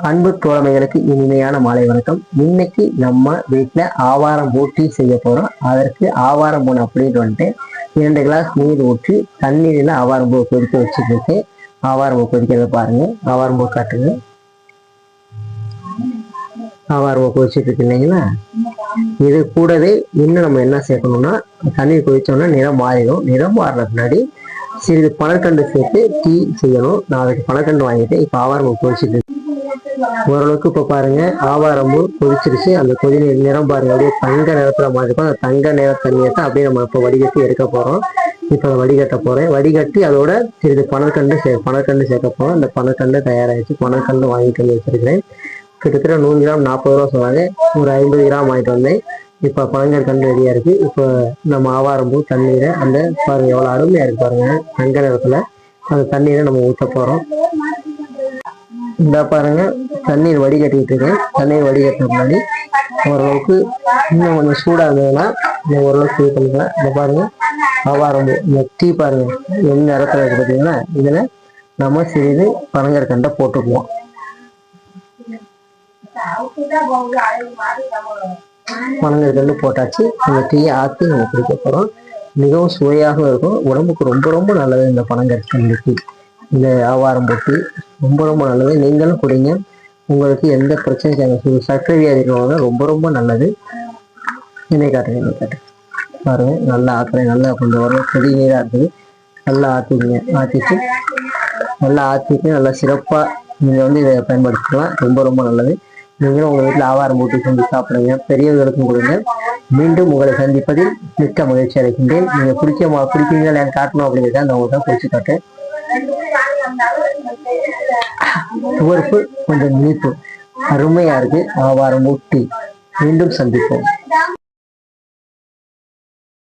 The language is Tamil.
அன்பு தோழமைகளுக்கு இனிமையான மாலை வணக்கம். இன்னைக்கு நம்ம வீட்டுல ஆவாரம் பூட்டி செய்ய போறோம். அதற்கு ஆவாரம் பூ அப்படின்னு வந்துட்டு 2 கிளாஸ் நீர் ஊற்றி தண்ணீரில் ஆவாரம் பூ கொதிக்க வச்சுட்டு ஆவாரம் பூ கொதிக்கிறத பாருங்க. ஆவாரம் பூ காட்டுங்க. ஆவாரம் பூ கொதிச்சுட்டு இருக்கு இல்லைங்களா? இது கூடவே இன்னும் நம்ம என்ன சேர்க்கணும்னா, தண்ணீர் கொதிச்சோம்னா நிறம் மாறிடும். நிறம் மாறின பின்னாடி சிறிது பனற்கண்டு சேர்த்து டீ செய்யணும். நான் அதுக்கு பனற்கண்டு வாங்கிட்டு இப்போ ஆவாரம் பூ கொதிச்சுட்டு ஓரளவுக்கு இப்போ பாருங்க, ஆவாரம்பூ கொதிச்சிருச்சு. அந்த கொதி நிறம் பாருங்க, அப்படியே தங்க நிறத்துல மாறி இருக்கும். அந்த தங்க நிற தண்ணியை தான் அப்படியே நம்ம இப்போ வடிகட்டி எடுக்க போறோம். இப்போ வடிகட்ட போறேன். வடிகட்டி அதோட சிறிது பனற்கண்டு சேர்க்க போறோம். அந்த பனற்கண்டு தயாராகிடுச்சு. பனற்கண்டு வாங்கிட்டு வந்து வச்சிருக்கிறேன். கிட்டத்தட்ட 100 கிராம் 40 ரூபா சொன்னாங்க. ஒரு 50 கிராம் வாங்கிட்டு வந்தேன். இப்போ பனங்கற்கண்டு ரெடியா இருக்கு. இப்போ நம்ம ஆவாரம்பூ தண்ணீரை அந்த பாருங்க எவ்வளவு அருமையா இருக்கு பாருங்க, தங்க நிறத்துல அந்த தண்ணீரை நம்ம ஊற்ற போறோம். இந்த பாருங்க, தண்ணீர் வடிகட்டிட்டு இருக்கேன். தண்ணீர் வடிகட்டின முன்னாடி ஓரளவுக்கு இன்னும் கொஞ்சம் சூடா இருந்ததுன்னா ஓரளவுக்கு இது பண்ணிக்கலாம். இந்த பாருங்க ஆவாரம்பூ இந்த டீ பாருங்க என்ன நேரத்துல இருக்கு பார்த்தீங்கன்னா. இதுல நம்ம சிறிது பனங்கற்கண்டை போட்டுக்குவோம். பனங்கற்கண்டு போட்டாச்சு. இந்த டீயை ஆற்றி நம்ம குடிக்க போறோம். மிகவும் சுவையாக இருக்கும். உடம்புக்கு ரொம்ப ரொம்ப நல்லது இந்த பனங்கற்கண்டு டீ. இந்த ஆவாரம் போட்டு ரொம்ப ரொம்ப நல்லது. நீங்களும் குடிங்க. உங்களுக்கு எந்த பிரச்சனையும் சர்க்கரை வியாதி இருக்கிறவங்க ரொம்ப ரொம்ப நல்லது. என்னை காட்டுங்க பாருங்க, நல்லா ஆற்றுறேன். நல்லா கொஞ்சம் வரும் செடி நீராக இருக்குது. நல்லா ஆற்றிக்கிங்க. ஆற்றிட்டு நல்லா சிறப்பாக நீங்கள் வந்து இதை பயன்படுத்திக்கலாம். ரொம்ப ரொம்ப நல்லது. நீங்களும் உங்கள் வீட்டில் ஆவாரம் போட்டு செஞ்சு சாப்பிடுங்க. பெரியவர்களுக்கும் கொடுங்க. மீண்டும் உங்களை சந்திப்பதில் மிக்க மகிழ்ச்சி அடைகின்றேன். நீங்கள் குடிப்பீங்களா காட்டணும் அப்படிங்கிறத அந்த உங்களுக்கு தான் குடிச்சு காட்டேன். துவர்ப்பு கொஞ்சம் இனிப்பு அருமையா இருக்கு. ஆவாரம் ஊட்டி. மீண்டும் சந்திப்போம்.